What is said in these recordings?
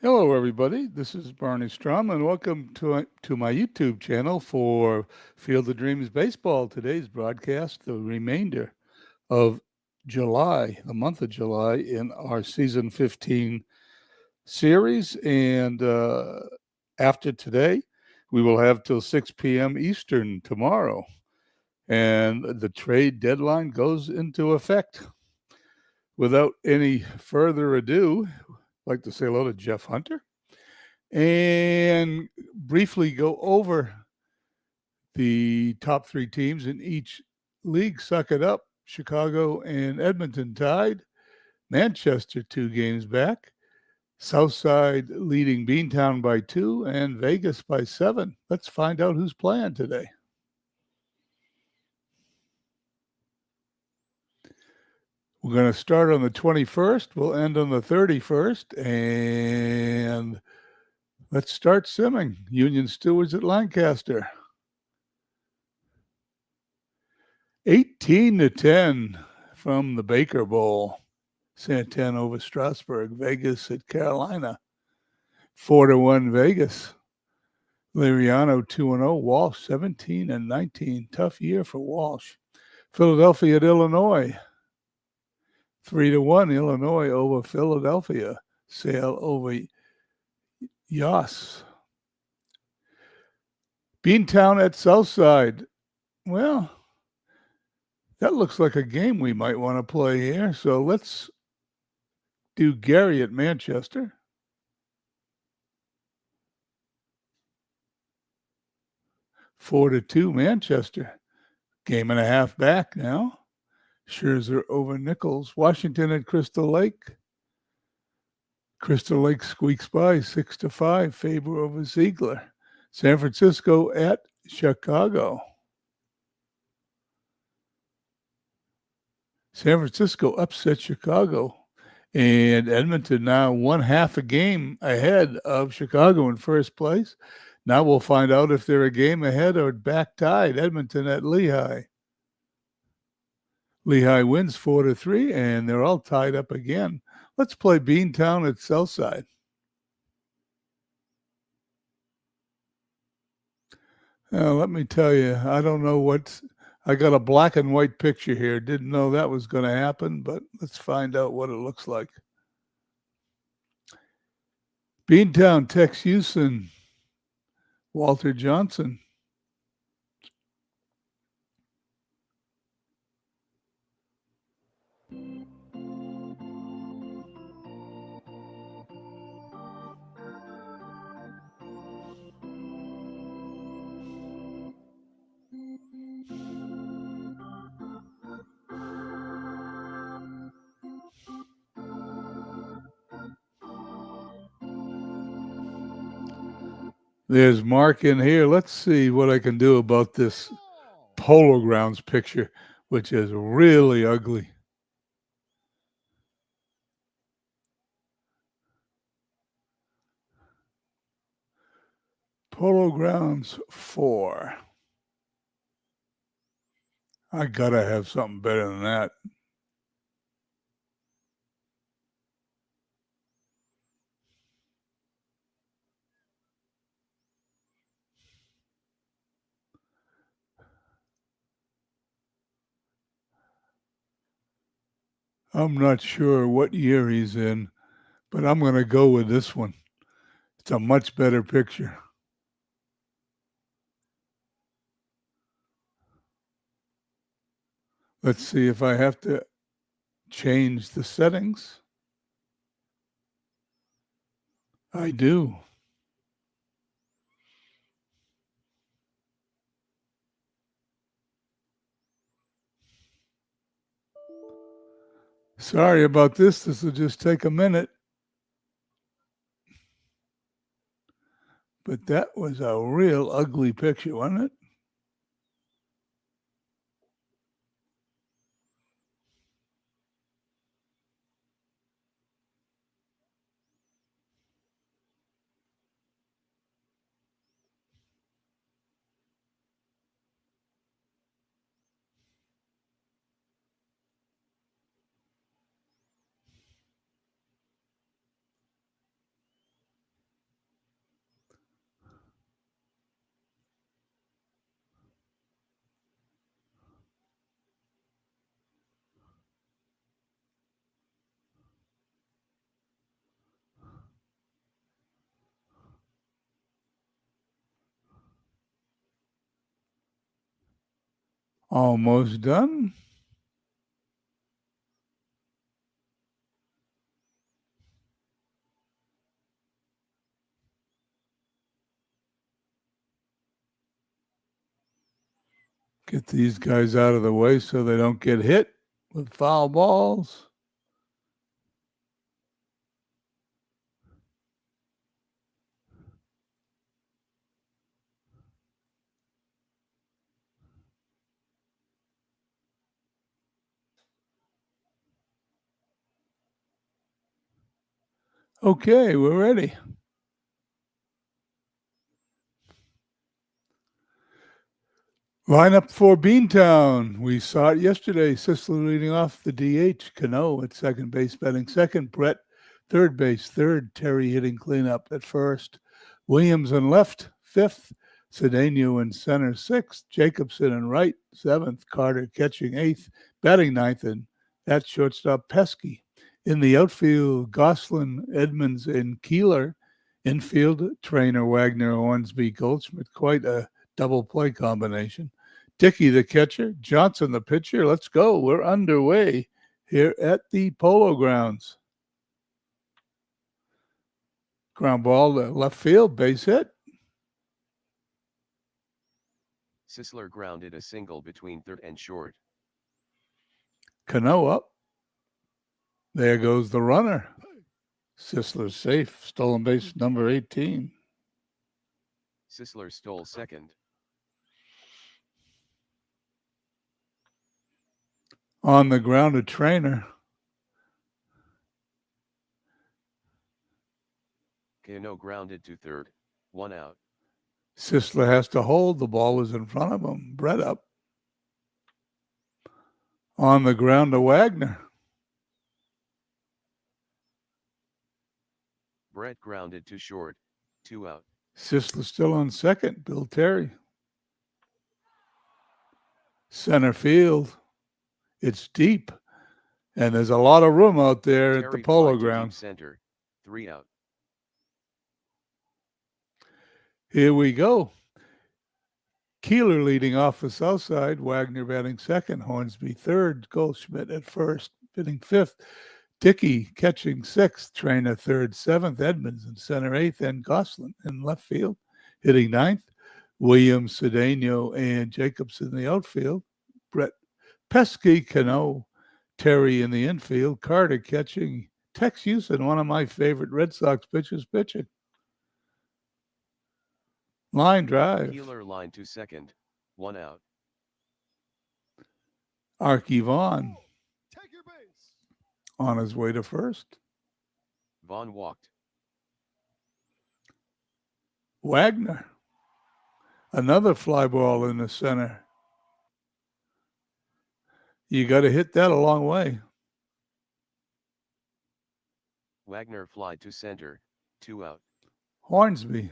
Hello, everybody. This is Barney Strom, and welcome to my YouTube channel for Field of Dreams Baseball. Today's broadcast, the remainder of July, the month of July, in our season 15 series. And after today, we will have till 6 p.m. Eastern tomorrow, and the trade deadline goes into effect. Without any further ado, I'd like to say hello to Jeff Hunter and briefly go over the top three teams in each league. Suck it up. Chicago and Edmonton tied. Manchester 2 games back. Southside leading Beantown by 2 and Vegas by 7. Let's find out who's playing today. We're going to start on the 21st. We'll end on the 31st. And let's start simming. Union Stewards at Lancaster. 18-10 from the Baker Bowl. Santan over Strasburg. Vegas at Carolina. 4-1 Vegas. Liriano 2-0. Walsh 17-19. Tough year for Walsh. Philadelphia at Illinois. 3-1 Illinois over Philadelphia. Sale over Yas. Beantown at Southside. Well, that looks like a game we might want to play here. So let's do Gary at Manchester. 4-2 Manchester. Game and a half back now. Scherzer over Nichols. Washington at Crystal Lake. Crystal Lake squeaks by 6-5. Faber over Ziegler. San Francisco at Chicago. San Francisco upset Chicago. And Edmonton now 1/2 a game ahead of Chicago in first place. Now we'll find out if they're a game ahead or back tied. Edmonton at Lehigh. Lehigh wins 4-3, and they're all tied up again. Let's play Beantown at Southside. Let me tell you, I don't know what's. I got a black and white picture here. Didn't know that was going to happen, but let's find out what it looks like. Beantown, Tex Houston, Walter Johnson. There's Mark in here. Let's see what I can do about this Polo Grounds picture, which is really ugly. Polo Grounds 4. I gotta have something better than that. I'm not sure what year he's in, but I'm going to go with this one. It's a much better picture. Let's see if I have to change the settings. I do. Sorry about this. This will just take a minute. But that was a real ugly picture, wasn't it? Almost done. Get these guys out of the way so they don't get hit with foul balls. Okay, we're ready. Lineup for Beantown. We saw it yesterday. Sisler leading off the DH. Cano at second base, batting second. Brett, third base, third. Terry hitting cleanup at first. Williams in left, fifth. Cedeno in center, sixth. Jacobson in right, seventh. Carter catching eighth, batting ninth, and that shortstop Pesky. In the outfield, Goslin, Edmonds, and Keeler. Infield, Trainer, Wagner, Hornsby, Goldschmidt. Quite a double play combination. Dickey, the catcher, Johnson, the pitcher. Let's go. We're underway here at the Polo Grounds. Ground ball to left field, base hit. Sisler grounded a single between third and short. Cano up. There goes the runner. Sisler's safe. Stolen base number 18. Sisler stole second. On the ground, a Trainer. Cano grounded to third. 1 out. Sisler has to hold. The ball was in front of him. Brett up. On the ground, to Wagner. Brett grounded to short. 2 out. Sisler still on second. Bill Terry. Center field. It's deep, and there's a lot of room out there Terry at the Polo fly to Ground. deep center. 3 out. Here we go. Keeler leading off the south side. Wagner batting second. Hornsby third. Goldschmidt at first, hitting fifth. Dickey catching sixth. Trainer third, seventh. Edmonds in center eighth. And Goslin in left field, hitting ninth. Williams, Cedeno, and Jacobson in the outfield. Brett Pesky, Cano, Terry in the infield. Carter catching. Tex Houston, one of my favorite Red Sox pitchers, pitching. Line drive. Keeler line to second. 1 out. Arky Vaughn on his way to first. Vaughn walked. Wagner. Another fly ball in the center. You got to hit that a long way. Wagner fly to center. 2 out. Hornsby.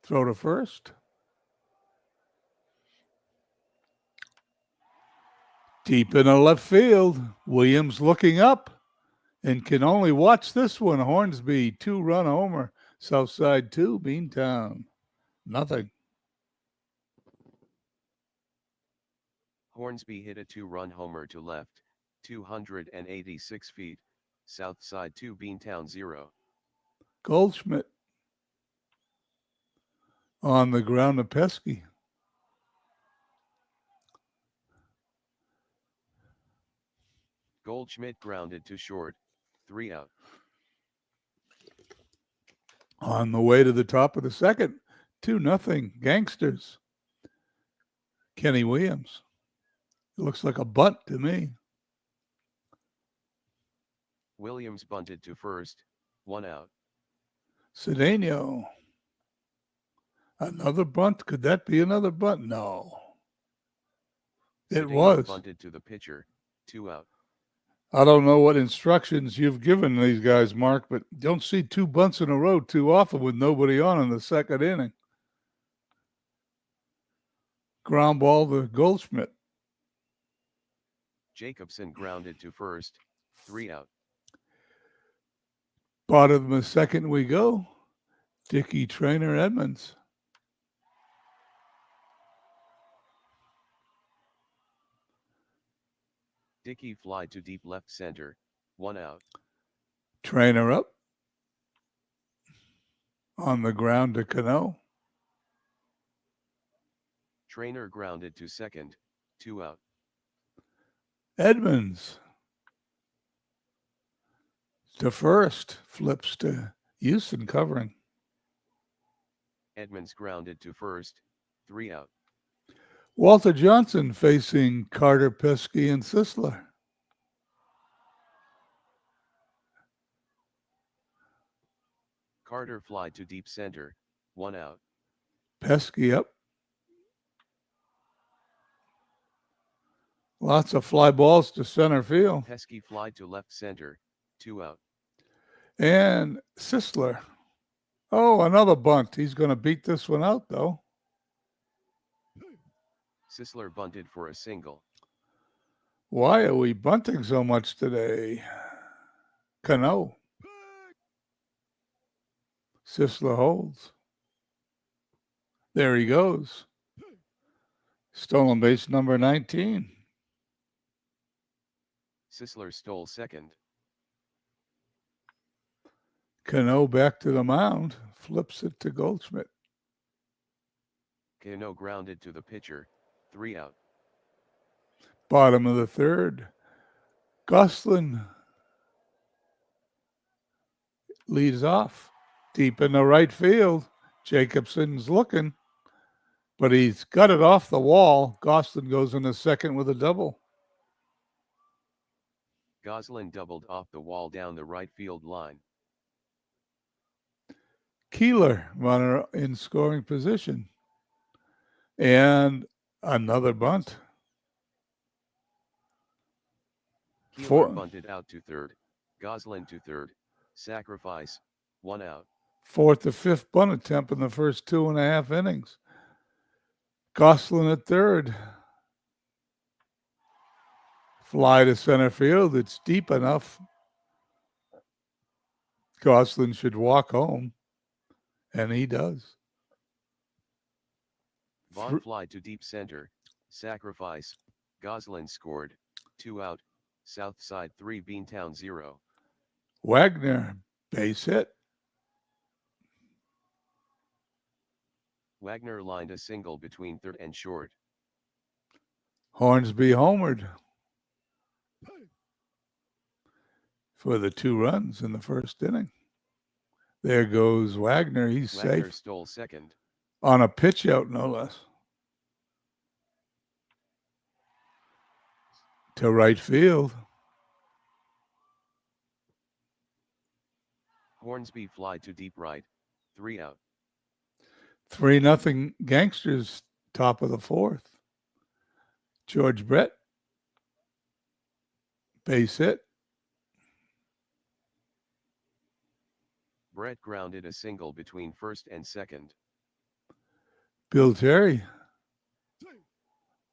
Throw to first. Deep in the left field. Williams looking up and can only watch this one. Hornsby, 2-run homer. Southside 2, Beantown. Nothing. Hornsby hit a 2-run homer to left. 286 feet. Southside 2, Beantown 0. Goldschmidt. On the ground to Pesky. Goldschmidt grounded to short. 3 out. On the way to the top of the second. 2-0 Gangsters. Kenny Williams. It looks like a bunt to me. Williams bunted to first. 1 out. Cedeno. Another bunt? Could that be another bunt? No. It Cedeno was. Bunted to the pitcher. 2 out. I don't know what instructions you've given these guys, Mark, but don't see 2 bunts in a row too often with nobody on in the second inning. Ground ball to Goldschmidt. Jacobson grounded to first. 3 out. Bottom of the second we go. Dickey, Trainer, Edmonds. Dickey fly to deep left center, 1 out. Trainer up on the ground to Cano. Trainer grounded to second, 2 out. Edmonds to first, flips to Houston covering. Edmonds grounded to first, 3 out. Walter Johnson facing Carter, Pesky, and Sisler. Carter fly to deep center, 1 out. Pesky up. Lots of fly balls to center field. Pesky fly to left center, 2 out. And Sisler. Oh, another bunt. He's going to beat this one out, though. Sisler bunted for a single. Why are we bunting so much today? Cano. Sisler holds. There he goes. Stolen base number 19. Sisler stole second. Cano back to the mound. Flips it to Goldschmidt. Cano grounded to the pitcher, 3 out. Bottom of the third. Goslin leads off. Deep in the right field. Jacobson's looking. But he's got it off the wall. Goslin goes in the second with a double. Goslin doubled off the wall down the right field line. Keeler, runner in scoring position. And another bunt. Keeler bunted out to third. Goslin to third. Sacrifice, 1 out. Fourth or fifth bunt attempt in the first 2.5 innings. Goslin at third. Fly to center field. It's deep enough. Goslin should walk home. And he does. Vaughn fly to deep center. Sacrifice. Goslin scored. 2 out. South side 3 Beantown 0. Wagner, base hit. Wagner lined a single between third and short. Hornsby homered for the 2 runs in the first inning. There goes Wagner. He's Wagner safe. Stole second. On a pitch out, no less. To right field. Hornsby fly to deep right. 3 out. 3-0 Gangsters, top of the fourth. George Brett, base hit. Brett grounded a single between first and second. Bill Terry,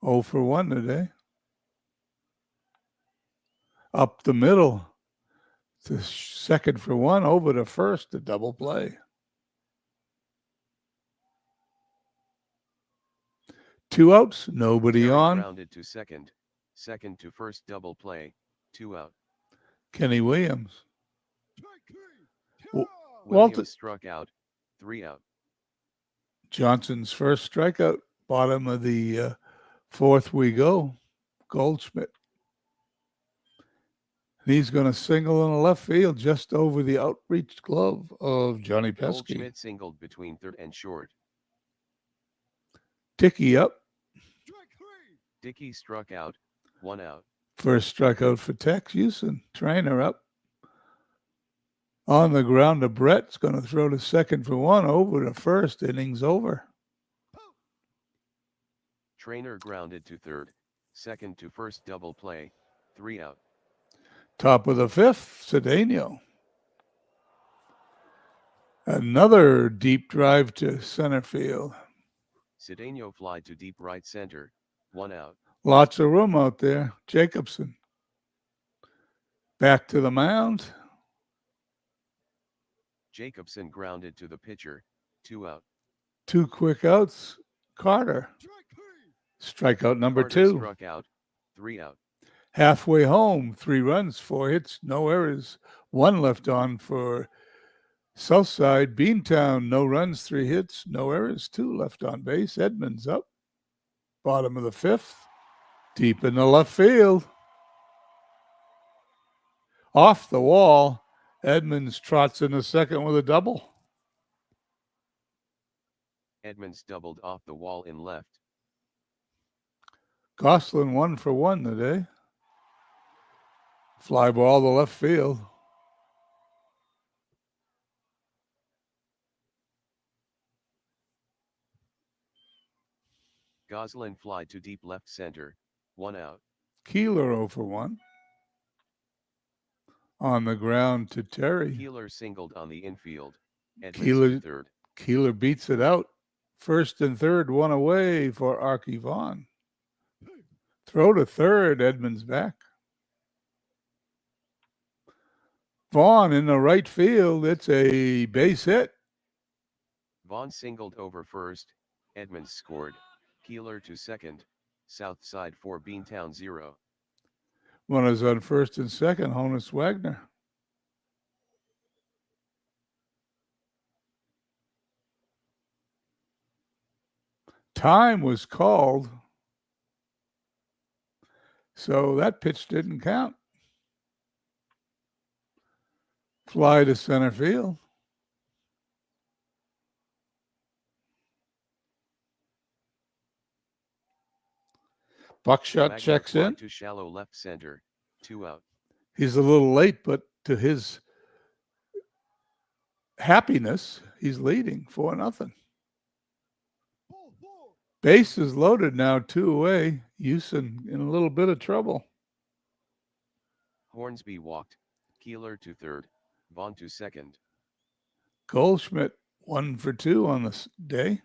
0 for 1 today. Up the middle to second for 1, over to first, a double play. 2 outs, nobody Terry on. Grounded to second. Second to first, double play. 2 out. Kenny Williams. Williams Walter struck out. 3 out. Johnson's first strikeout. Bottom of the fourth we go. Goldschmidt. He's going to single in the left field just over the outreached glove of Johnny Pesky. Goldschmidt singled between third and short. Dickey up. Dickey struck out. 1 out. First strikeout for Tex Houston. Trainer up. On the ground to Brett's going to throw to second for 1, over to first. Innings over. Trainer grounded to third. Second to first, double play. 3 out. Top of the fifth, Cedeno. Another deep drive to center field. Cedeno fly to deep right center. 1 out. Lots of room out there. Jacobson. Back to the mound. Jacobson grounded to the pitcher. 2 out. 2 quick outs. Carter. Strikeout number Carter 2. struck out. 3 out. Halfway home, 3 runs, 4 hits, no errors, 1 left on for Southside. Beantown, no runs, 3 hits, no errors, 2 left on base. Edmonds up. Bottom of the 5th. Deep in the left field. Off the wall. Edmonds trots in the second with a double. Edmonds doubled off the wall in left. Gosselin 1 for 1 today. Fly ball to left field. Goslin fly to deep left center, 1 out. Keeler 0 for 1. On the ground to Terry. Keeler singled on the infield. Edmonds to third. Keeler beats it out. First and third, 1 away for Archie Vaughn. Throw to third, Edmonds back. Vaughn in the right field. It's a base hit. Vaughn singled over first. Edmonds scored. Keeler to second. South side for Beantown 0. Runners on first and second. Honus Wagner. Time was called. So that pitch didn't count. Fly to center field. Buckshot Wagner checks fly in. to shallow left center, 2 out. He's a little late, but to his happiness, he's leading 4-0. Base is loaded now, 2 away. Houston in a little bit of trouble. Hornsby walked. Keeler to third. Vaughn to second. Goldschmidt 1 for 2 on this day.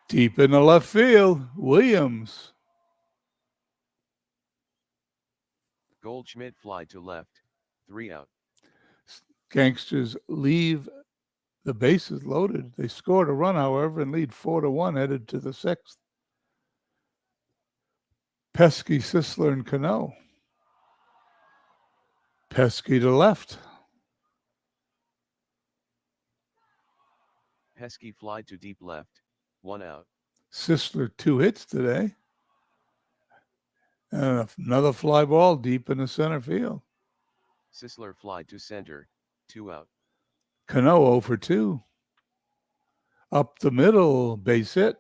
Deep in the left field, Williams. Goldschmidt fly to left, 3 out. Gangsters leave the bases loaded. They scored a run, however, and lead 4-1, headed to the 6th. Pesky, Sisler, and Cano. Pesky to left. Pesky fly to deep left, 1 out. Sisler 2 hits today. And another fly ball deep in the center field. Sisler fly to center, 2 out. Cano 0 for 2. Up the middle, base hit.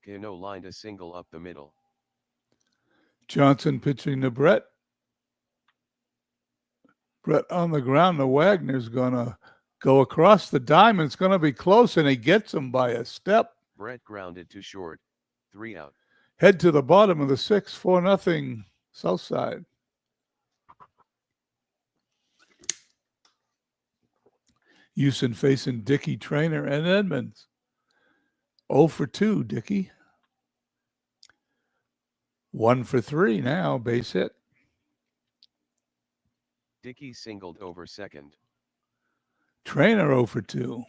Cano lined a single up the middle. Johnson pitching to Brett. Brett on the ground. The Wagner's going to go across the diamond. It's going to be close, and he gets him by a step. Brett grounded to short, 3 out. Head to the bottom of the 6th, 4-0 Southside. Houston facing Dickey, Trainer, and Edmonds. 0 for 2, Dickey. 1 for 3 now, base hit. Dickey singled over second. Trainer 0 for 2.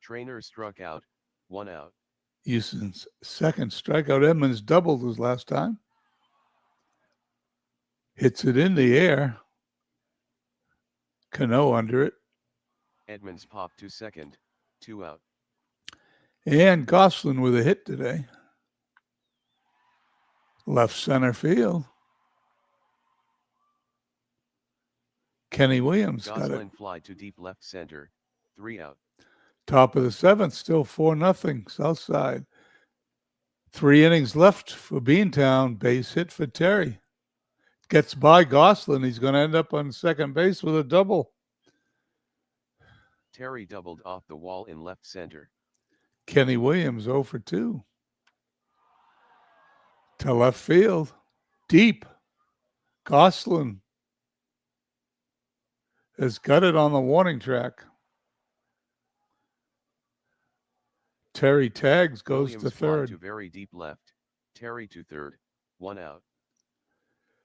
Trainer struck out, 1 out. Houston's second strikeout. Edmonds doubled his last time. Hits it in the air. Cano under it. Edmonds popped to second, 2 out. And Gosselin with a hit today. Left center field. Kenny Williams got it. Goslin fly to deep left center, 3 out. Top of the 7th, still 4-0 Southside. 3 innings left for Beantown. Base hit for Terry. Gets by Gosselin. He's going to end up on second base with a double. Terry doubled off the wall in left center. Kenny Williams 0 for 2. To left field. Deep. Gosselin has got it on the warning track. Terry tags, goes Williams to fly third. to very deep left. Terry to third, 1 out.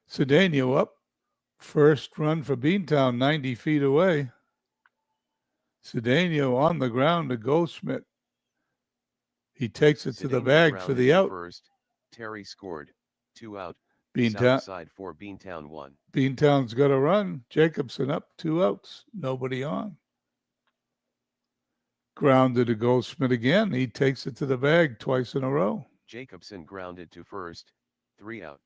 Cedeno up. First run for Beantown, 90 feet away. Cedeno on the ground to Goldschmidt. He takes it to the Cedeno bag for grounded the to out. first. Terry scored. 2 out. Beantown, South side 4 Beantown 1. Beantown's got a run. Jacobson up, 2 outs. Nobody on. Grounded to Goldschmidt again. He takes it to the bag twice in a row. Jacobson grounded to first. 3 out.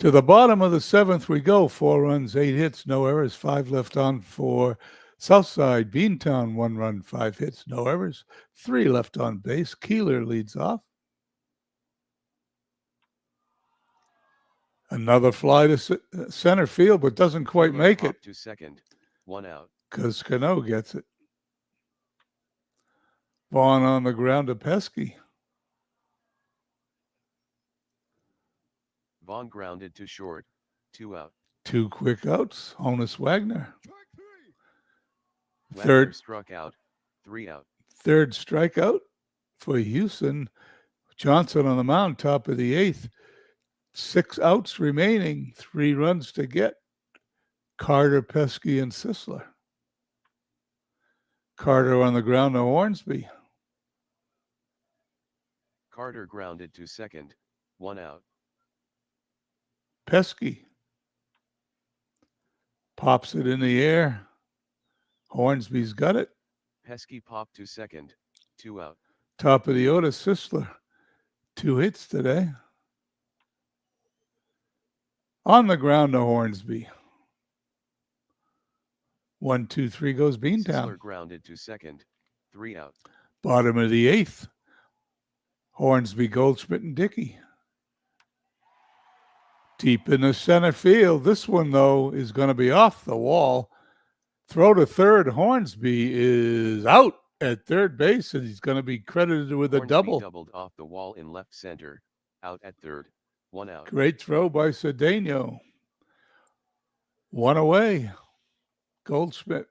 To the bottom of the seventh we go. 4 runs, 8 hits, no errors. 5 left on for Southside. Beantown, 1 run, 5 hits, no errors. 3 left on base. Keeler leads off. Another fly to center field, but doesn't quite Keeler make it popped to second. 1 out. because Cano gets it. Vaughn on the ground to Pesky. Vaughn grounded to short. 2 out. 2 quick outs. Honus Wagner. Wagner struck out. 3 out. Third strikeout for Houston. Johnson on the mound, top of the 8th. 6 outs remaining. 3 runs to get. Carter, Pesky, and Sisler. Carter on the ground to Hornsby. Carter grounded to second. 1 out. Pesky pops it in the air. Hornsby's got it. Pesky popped to second. 2 out. Top of the order, Sisler. 2 hits today. On the ground to Hornsby. 1, 2, 3 goes Beantown. Sisler grounded to second. 3 out. Bottom of the 8th. Hornsby, Goldschmidt, and Dickey. Deep in the center field. This one, though, is going to be off the wall. Throw to third. Hornsby is out at third base, and he's going to be credited with Hornsby a double. Doubled off the wall in left center. Out at third. 1 out. Great throw by Cedeno. 1 away. Goldschmidt.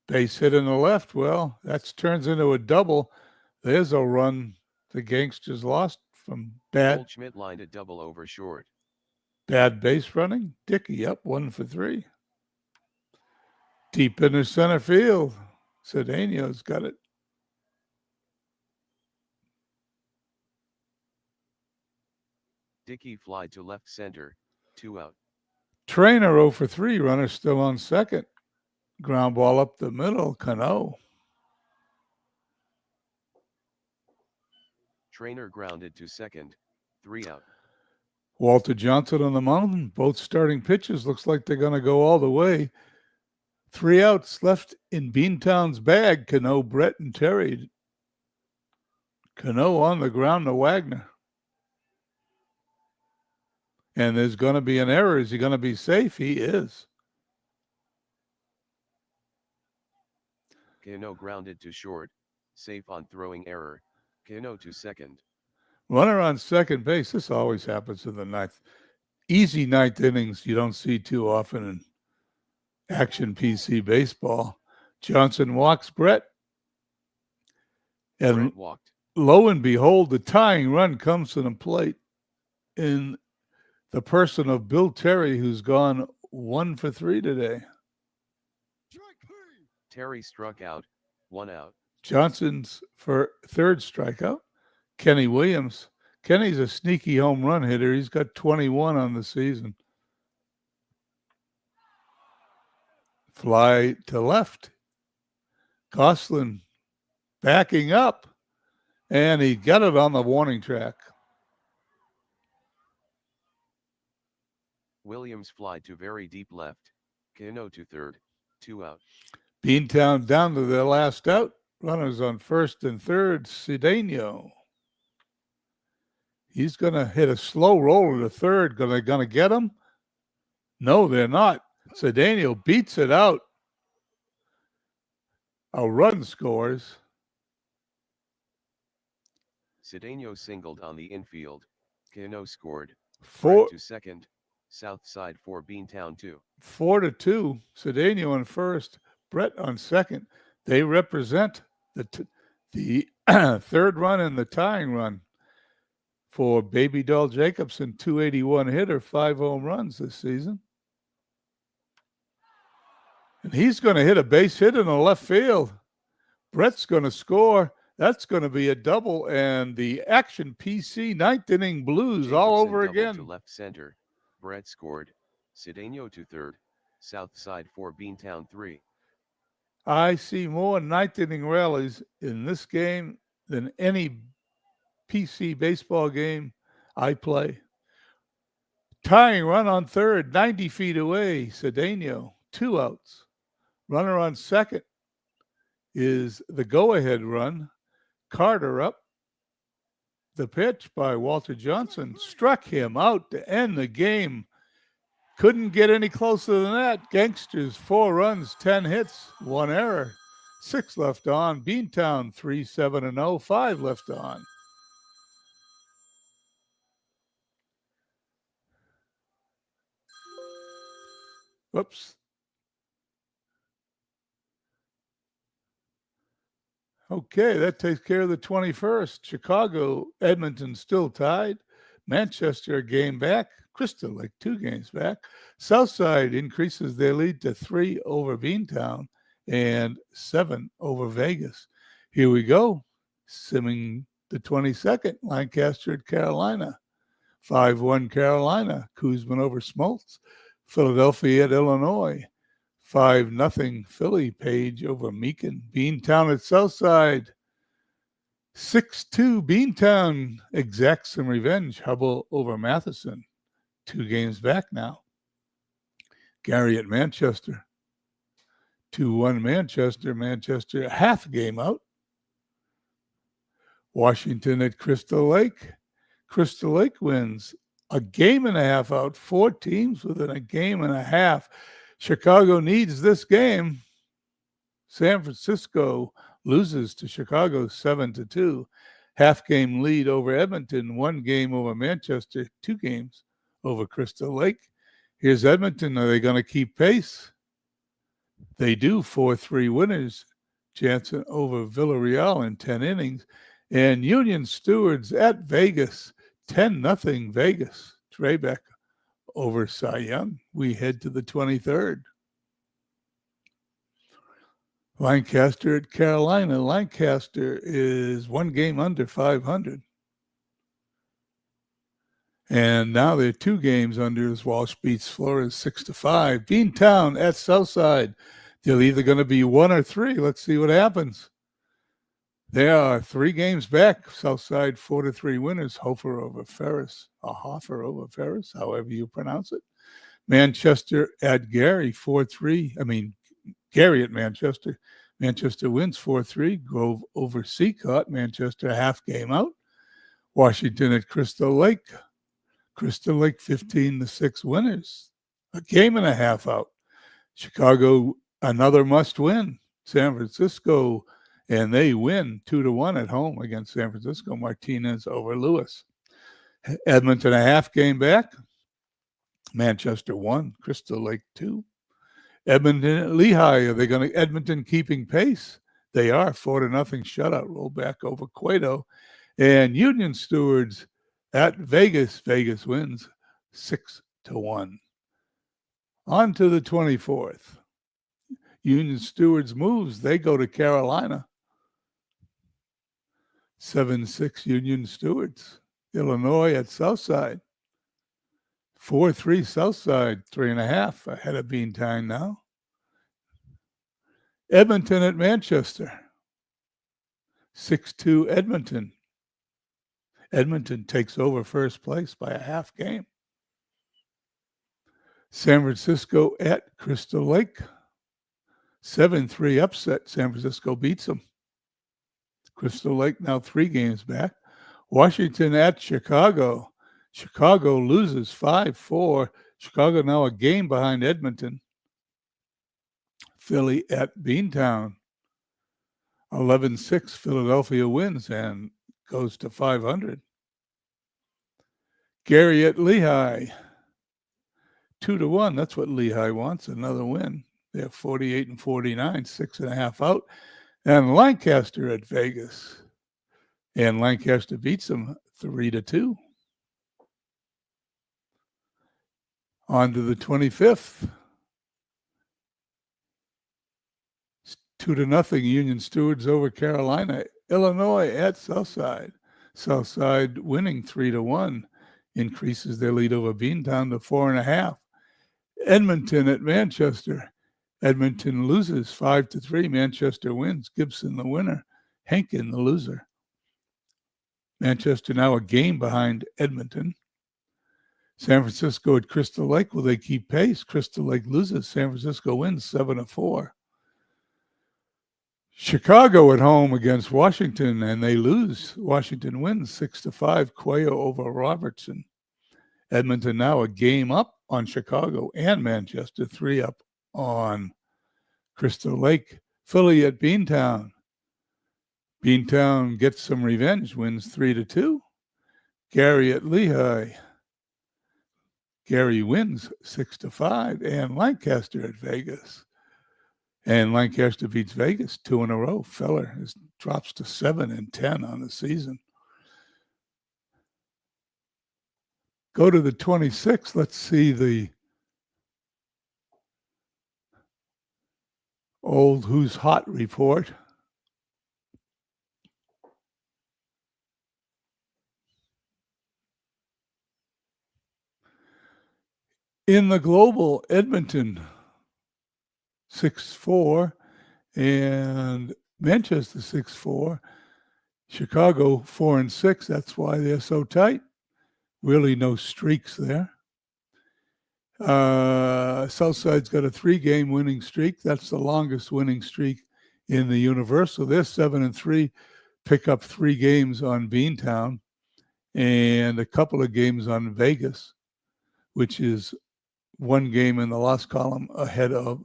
Base hit in the left. Well, that turns into a double. There's a run the Gangsters lost from Goldschmidt lined a double over short. bad base running. Dickey up 1 for 3. Deep in the center field. Cedeno's got it. Dickey fly to left center. 2 out. Trainer 0 for 3. Runner still on second. Ground ball up the middle. Cano. Trainer grounded to second. 3 out. Walter Johnson on the mound. Both starting pitches. Looks like they're going to go all the way. 3 outs left in Beantown's bag. Cano, Brett, and Terry. Cano on the ground to Wagner. And there's going to be an error. Is he going to be safe? He is. Cano grounded to short. Safe on throwing error. Cano to second. Runner on second base. This always happens in the ninth. Easy ninth innings you don't see too often in action PC baseball. Johnson walks Brett. And Brett walked. Lo and behold, the tying run comes to the plate in the person of Bill Terry, who's gone 1 for 3 today. Terry struck out. 1 out. Johnson's for third strikeout. Kenny Williams. Kenny's a sneaky home run hitter. He's got 21 on the season. Fly to left. Gosselin backing up. And he got it on the warning track. Williams fly to very deep left. Cano to third. 2 out. Beantown down to their last out. Runners on first and third. Cedeno. He's going to hit a slow roller to third. Going to get him? No, they're not. Cedeno beats it out. A run scores. Cedeno singled on the infield. Cano scored. Brett Four, to second. South side for Beantown 2. 4-2. Cedeno on first. Brett on second. They represent the third run and the tying run for Baby Doll Jacobson, 281 hitter, 5 home runs this season. And he's going to hit a base hit in the left field. Brett's going to score. That's going to be a double, and the Action PC ninth inning Blues Jacobson all over doubled again. to left center. Brett scored. Cedeno to third. South side for Beantown 3. I see more ninth inning rallies in this game than any PC baseball game I play. Tying run on third, 90 feet away, Cedeno, 2 outs. Runner on second is the go-ahead run. Carter up. The pitch by Walter Johnson struck him out to end the game. Couldn't get any closer than that. Gangsters, 4 runs, 10 hits, 1 error. 6 left on. Beantown, 3-7-0, 5 left on. Whoops. Okay, that takes care of the 21st. Chicago, Edmonton still tied. Manchester a game back. Crystal Lake 2 games back. Southside increases their lead to 3 over Beantown and 7 over Vegas. Here we go. Simming the 22nd. Lancaster at Carolina. 5-1 Carolina. Kuzman over Smoltz. Philadelphia at Illinois. 5-0 Philly. Page over Meekin. Beantown at Southside. 6-2 Beantown exacts some revenge. Hubble over Matheson. 2 games back now. Gary at Manchester. 2-1 Manchester. Manchester half a game out. Washington at Crystal Lake. Crystal Lake wins a game and a half out. 4 teams within a game and a half. Chicago needs this game. San Francisco loses to Chicago 7-2. Half game lead over Edmonton, 1 game over Manchester, 2 games over Crystal Lake. Here's Edmonton. Are they going to keep pace? They do. 4-3 winners. Jansen over Villarreal in 10 innings. And Union Stewards at Vegas, 10-0 Vegas. Trebeck over Cy Young. We head to the 23rd. Lancaster at Carolina. Lancaster is 1 game under 500. And now they're 2 games under as Walsh beats Flores 6-5. Beantown at Southside. They're either going to be 1 or 3. Let's see what happens. They are 3 games back. Southside 4-3 winners. Hofer over Ferris. Or Hofer over Ferris, however you pronounce it. Manchester at Gary 4-3. Gary at Manchester. Manchester wins 4-3. Grove over Seacott. Manchester half game out. Washington at Crystal Lake. Crystal Lake 15-6 winners. A game and a half out. Chicago, another must win. San Francisco, and they win 2-1 at home against San Francisco. Martinez over Lewis. Edmonton a half game back. Manchester 1. Crystal Lake 2. Edmonton at Lehigh. Are they going to Edmonton keeping pace? They are. 4-0 shutout. Roll back over Cueto. And Union Stewards at Vegas. Vegas wins 6-1. On to the 24th. Union Stewards moves. They go to Carolina. 7-6 Union Stewards. Illinois at Southside. 4-3 Southside. 3.5 ahead of Beantown now. Edmonton at Manchester. 6-2 Edmonton. Edmonton takes over first place by a half game. San Francisco at Crystal Lake. 7-3 upset. San Francisco beats them. Crystal Lake now 3 games back. Washington at Chicago. Chicago loses 5-4. Chicago now a game behind Edmonton. Philly at Beantown. 11-6, Philadelphia wins and goes to 500. Gary at Lehigh. 2-1. That's what Lehigh wants, another win. They're 48-49, 6.5 out. And Lancaster at Vegas. And Lancaster beats them 3-2. On to the 25th. 2-0 Union Stewards over Carolina. Illinois at Southside. Southside winning 3-1. Increases their lead over Beantown to 4.5. Edmonton at Manchester. Edmonton loses 5-3. Manchester wins. Gibson the winner. Henkin the loser. Manchester now a game behind Edmonton. San Francisco at Crystal Lake. Will they keep pace? Crystal Lake loses. San Francisco wins 7-4. Chicago at home against Washington, and they lose. Washington wins 6-5. Cuello over Robertson. Edmonton now a game up on Chicago and Manchester, 3 up on Crystal Lake. Philly at Beantown. Beantown gets some revenge, wins 3-2. Gary at Lehigh. Gary wins 6-5. And Lancaster at Vegas. And Lancaster beats Vegas 2 in a row. Feller drops to 7-10 on the season. Go to the 26th. Let's see the old Who's Hot report. In the global, Edmonton 6-4 and Manchester 6-4. Chicago 4-6. That's why they're so tight. Really no streaks there. Southside's got a 3-game winning streak. That's the longest winning streak in the Universal. They're 7-3. Pick up 3 games on Beantown and a couple of games on Vegas, which is 1 game in the loss column ahead of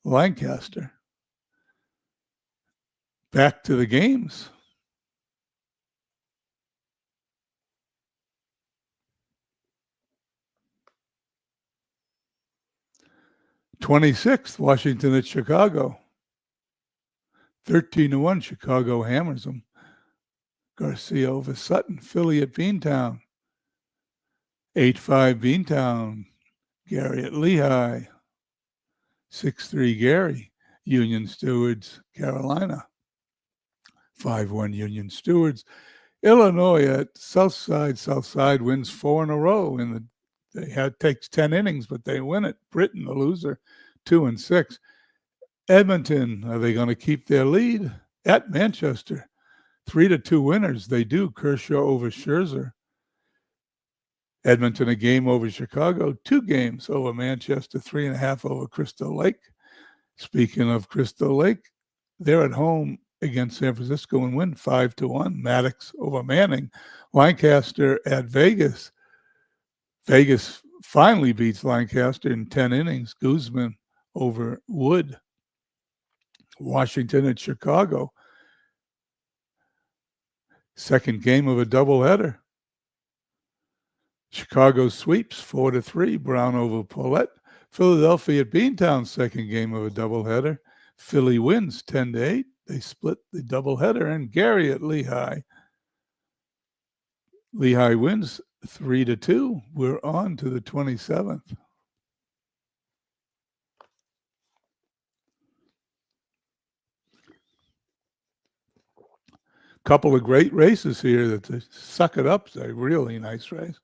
Lancaster. Back to the games. '26th, Washington at Chicago. 13-1, Chicago hammers them. Garcia over Sutton. Philly at Beantown. 8-5 Beantown. Gary at Lehigh. 6-3 Gary. Union Stewards, Carolina. 5-1 Union Stewards. Illinois at Southside. Southside wins 4 in a row. Takes 10 innings, but they win it. Britain, the loser, 2-6. Edmonton, are they going to keep their lead? At Manchester, 3-2 winners. They do. Kershaw over Scherzer. Edmonton a game over Chicago, 2 games over Manchester, 3.5 over Crystal Lake. Speaking of Crystal Lake, they're at home against San Francisco and win 5-1. Maddox over Manning. Lancaster at Vegas. Vegas finally beats Lancaster in 10 innings. Guzman over Wood. Washington at Chicago. Second game of a doubleheader. Chicago sweeps 4-3. Brown over Paulette. Philadelphia at Beantown, second game of a doubleheader. Philly wins 10-8. They split the doubleheader. And Gary at Lehigh. Lehigh wins 3-2. We're on to the 27th. Couple of great races here that they suck it up. It's a really nice race.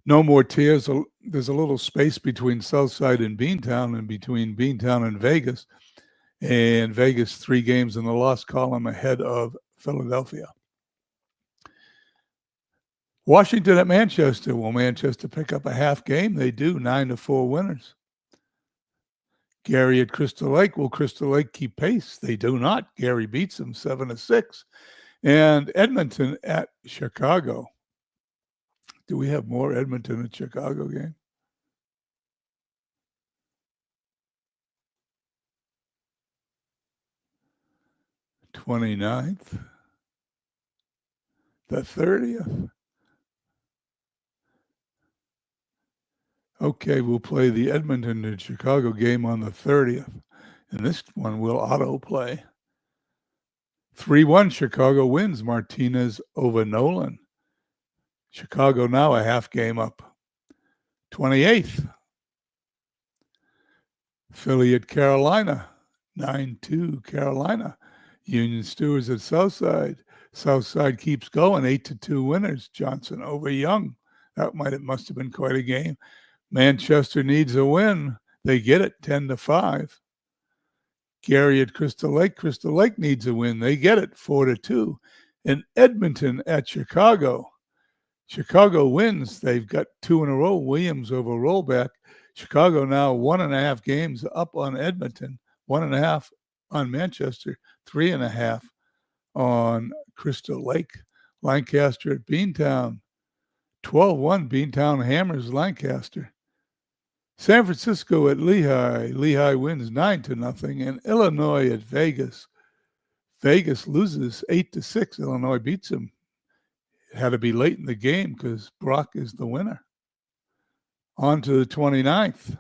No more tears. There's a little space between Southside and Beantown and between Beantown and Vegas. And Vegas 3 games in the loss column ahead of Philadelphia. Washington at Manchester. Will Manchester pick up a half game? They do. 9-4 winners. Gary at Crystal Lake. Will Crystal Lake keep pace? They do not. Gary beats them 7-6. And Edmonton at Chicago. Do we have more Edmonton and Chicago game? The 29th, the 30th. Okay, we'll play the Edmonton and Chicago game on the 30th. And this one will autoplay. 3-1 Chicago wins. Martinez over Nolan. Chicago now a half game up. 28th. Philly at Carolina. 9-2 Carolina. Union Stewards at Southside. Southside keeps going. 8-2 winners. Johnson over Young. That must have been quite a game. Manchester needs a win. They get it 10-5. Gary at Crystal Lake. Crystal Lake needs a win. They get it 4-2. And Edmonton at Chicago. Chicago wins. They've got 2 in a row. Williams over Rollback. Chicago now 1.5 games up on Edmonton, 1.5 on Manchester, 3.5 on Crystal Lake. Lancaster at Beantown. 12-1. Beantown hammers Lancaster. San Francisco at Lehigh. Lehigh wins 9-0. And Illinois at Vegas. Vegas loses 8-6. Illinois beats them. It had to be late in the game because Brock is the winner. On to the 29th.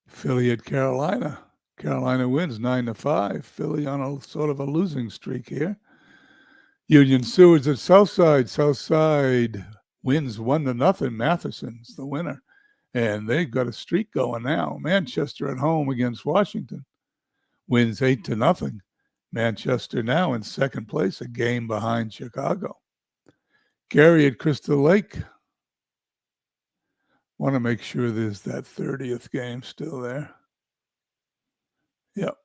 Philly at Carolina. Carolina wins 9-5. Philly on a sort of a losing streak here. Union Stewards at Southside. Southside wins 1-0. Matheson's the winner. And they've got a streak going now. Manchester at home against Washington. Wins 8-0. Manchester now in second place, a game behind Chicago. Gary at Crystal Lake. Want to make sure there's that 30th game still there. Yep.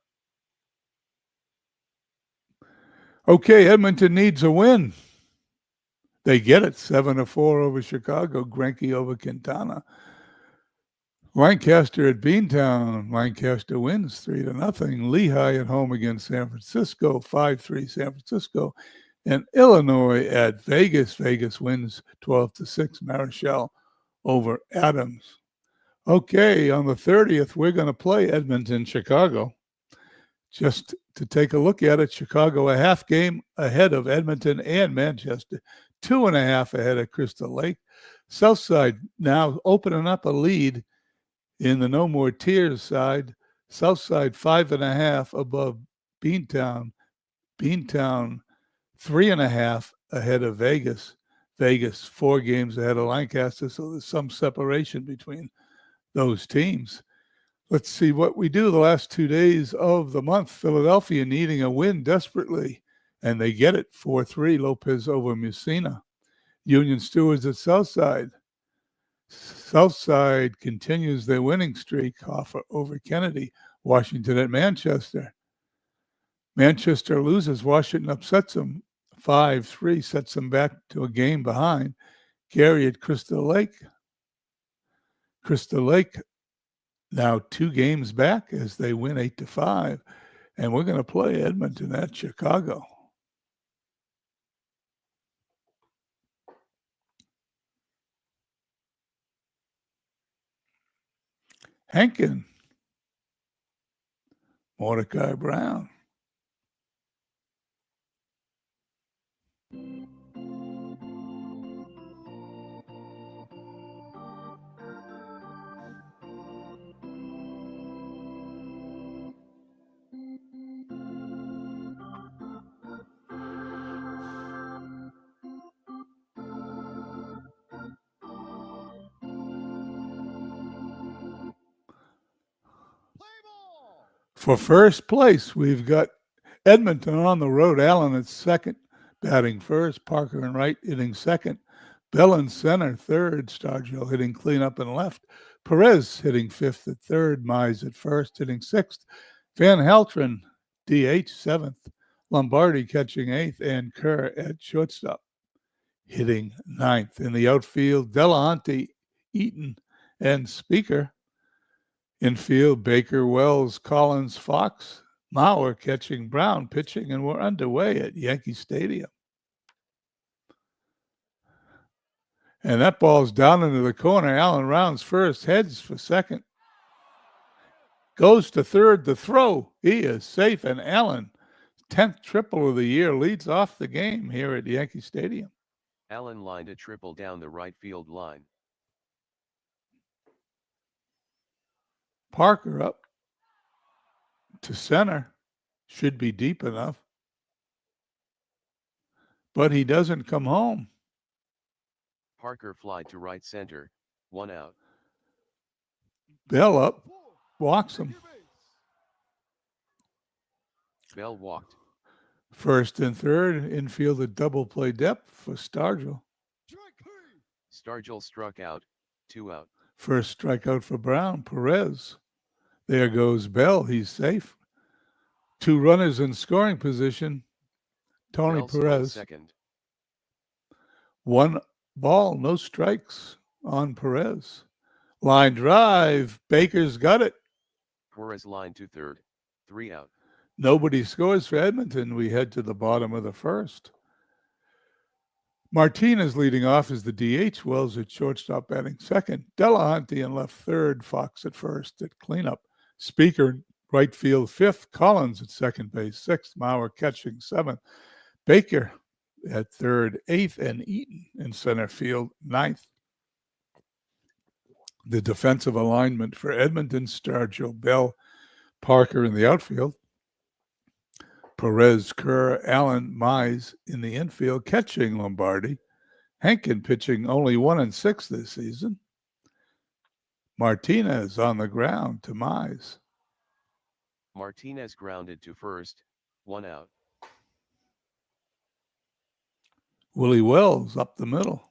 Okay, Edmonton needs a win. They get it 7-4 over Chicago. Greinke over Quintana. Lancaster at Beantown. Lancaster wins 3-0. Lehigh at home against San Francisco. 5-3 San Francisco. And Illinois at Vegas. Vegas wins 12-6. Marichal over Adams. Okay, on the 30th, we're going to play Edmonton, Chicago. Just to take a look at it, Chicago a half game ahead of Edmonton and Manchester. 2.5 ahead of Crystal Lake. Southside now opening up a lead in the No More Tears side. Southside 5.5 above Beantown. Beantown 3.5 ahead of Vegas. Vegas 4 games ahead of Lancaster, so there's some separation between those teams. Let's see what we do the last 2 days of the month. Philadelphia needing a win desperately, and they get it 4-3. Lopez over Messina. Union Stewards at Southside. Southside continues their winning streak over Kennedy. Washington at Manchester. Manchester loses. Washington upsets them 5-3, sets them back to a game behind. Gary at Crystal Lake. Crystal Lake now 2 games back as they win 8-5. And we're going to play Edmonton at Chicago. Henkin. Mordecai Brown. For first place, we've got Edmonton on the road. Allen at second, batting first. Parker and Wright hitting second. Bell in center, third. Stargell hitting cleanup and left. Perez hitting fifth at third. Mize at first, hitting sixth. Van Haltren, DH, seventh. Lombardi catching eighth. And Kerr at shortstop, hitting ninth. In the outfield, Delahunty, Eaton, and Speaker. Infield, Baker, Wells, Collins, Fox. Mauer catching Brown pitching, and we're underway at Yankee Stadium. And that ball's down into the corner. Allen rounds first, heads for second. Goes to third, the throw. He is safe, and Allen, 10th triple of the year, leads off the game here at Yankee Stadium. Allen lined a triple down the right field line. Parker up to center. Should be deep enough. But he doesn't come home. Parker flied to right center, 1 out. Bell up, walks him. Bell walked. First and third, infield at double play depth for Stargell. Stargell struck out, 2 out. First strikeout for Brown, Perez. There goes Bell, he's safe. 2 runners in scoring position, Tony Bell stole Perez. second. 1 ball, no strikes on Perez. Line drive, Baker's got it. Perez lined to third, 3 out. Nobody scores for Edmonton. We head to the bottom of the first. Martinez leading off as the DH. Wells at shortstop batting second. Delahunty in left third. Fox at first at cleanup. Speaker right field fifth. Collins at second base sixth. Mauer catching seventh. Baker at third eighth. And Eaton in center field ninth. The defensive alignment for Edmonton: Stargell, Bell, Parker in the outfield. Perez, Kerr, Allen, Mize in the infield, catching Lombardi. Henkin pitching only 1-6 this season. Martinez on the ground to Mize. Martinez grounded to first, 1 out. Willie Wells up the middle.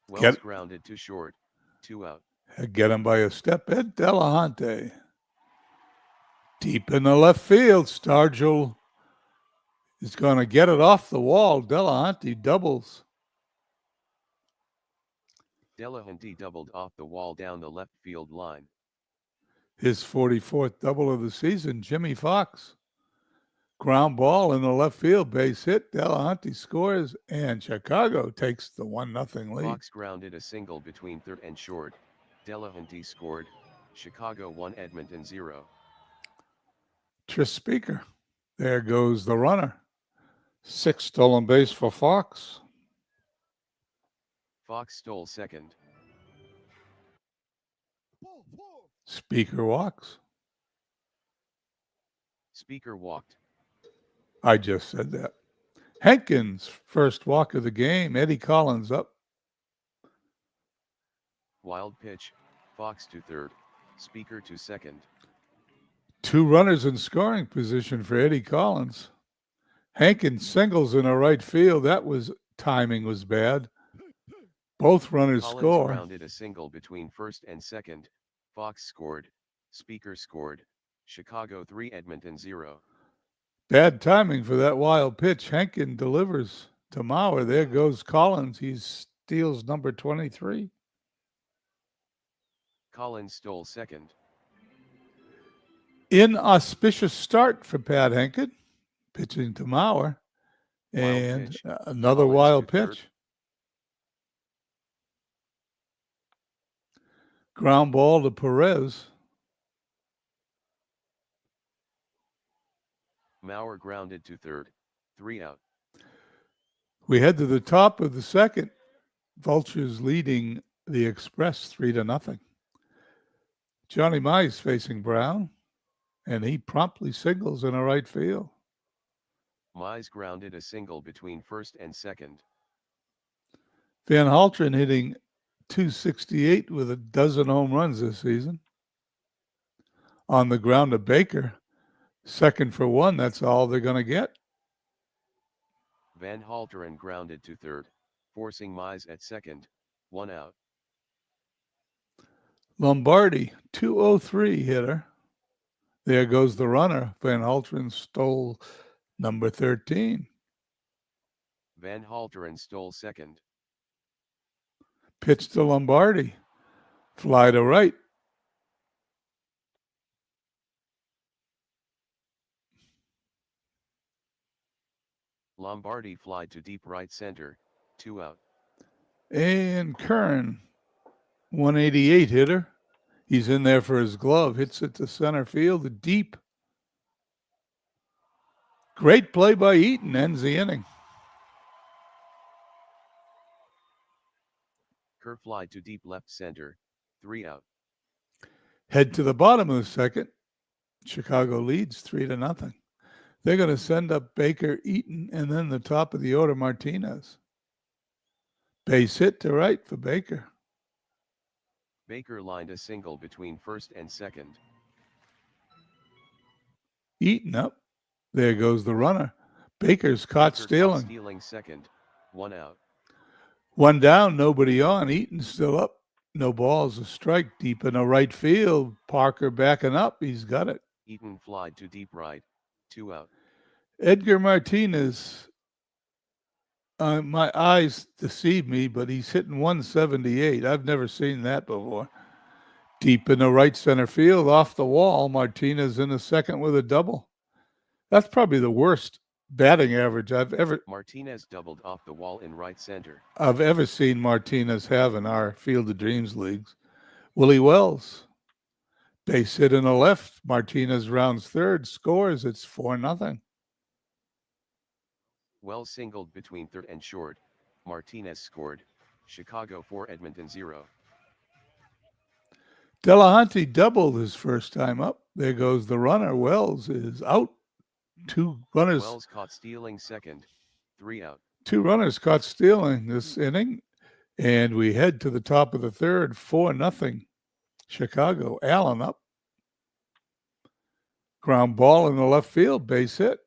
Wells grounded to short, 2 out. Get him by a step. Ed Delahunty. Deep in the left field, Stargell is going to get it off the wall. Delahunty doubles. Delahunty doubled off the wall down the left field line. His 44th double of the season. Jimmy Fox. Ground ball in the left field, base hit. Delahunty scores, and Chicago takes the 1-0 lead. Fox grounded a single between third and short. Delahunty scored. Chicago 1, Edmonton 0. Tris Speaker. There goes the runner. 6 stolen base for Fox. Fox stole second. Speaker walks. Speaker walked. I just said that. Hankins, first walk of the game. Eddie Collins up. Wild pitch, Fox to third, Speaker to second. 2 runners in scoring position for Eddie Collins. Hankins singles in the right field. Timing was bad. Both runners Collins score. Grounded a single between first and second. Fox scored. Speaker scored. Chicago 3, Edmonton 0. Bad timing for that wild pitch. Hankins delivers to Mauer. There goes Collins. He steals number 23. Collins stole second. Inauspicious start for Pat Henkin, pitching to Mauer. And pitch. Another Collins wild to third. pitch. Ground ball to Perez. Mauer grounded to third, 3 out. We head to the top of the second. Vultures leading the Express 3-0. Johnny Mize facing Brown, and he promptly singles in the right field. Mize grounded a single between first and second. Van Haltren hitting .268 with a dozen home runs this season. On the ground to Baker, second for 1. That's all they're going to get. Van Halteren grounded to third, forcing Mize at second, 1 out. Lombardi, .203 hitter. There goes the runner. Van Haltren stole number 13. Van Halteren stole second. Pitch to Lombardi. Fly to right. Lombardi fly to deep right center, 2 out. And Kern, 188 hitter. He's in there for his glove, hits it to center field, deep. Great play by Eaton, ends the inning. Kerr fly to deep left center, 3 out. Head to the bottom of the second. Chicago leads 3-0. They're going to send up Baker, Eaton, and then the top of the order, Martinez. Base hit to right for Baker. Baker lined a single between first and second. Eaton up. There goes the runner. Baker's caught Baker stealing. Caught stealing second, 1 out. One down, nobody on. Eaton's still up. No balls, a strike deep in the right field. Parker backing up. He's got it. Eaton flied to deep right, 2 out. Edgar Martinez, my eyes deceive me, but he's hitting 178. I've never seen that before. Deep in the right center field, off the wall. Martinez in the second with a double. That's probably the worst batting average Martinez doubled off the wall in right center. I've ever seen Martinez have in our Field of Dreams leagues. Willie Wells, base hit in the left. Martinez rounds third, scores. It's 4-0. Wells singled between third and short. Martinez scored. Chicago 4, Edmonton 0. Delahunty doubled his first time up. There goes the runner. Wells is out. Two runners. Wells caught stealing second, 3 out. Two runners caught stealing this inning. And we head to the top of the third, 4-0. Chicago. Allen up. Ground ball in the left field, base hit.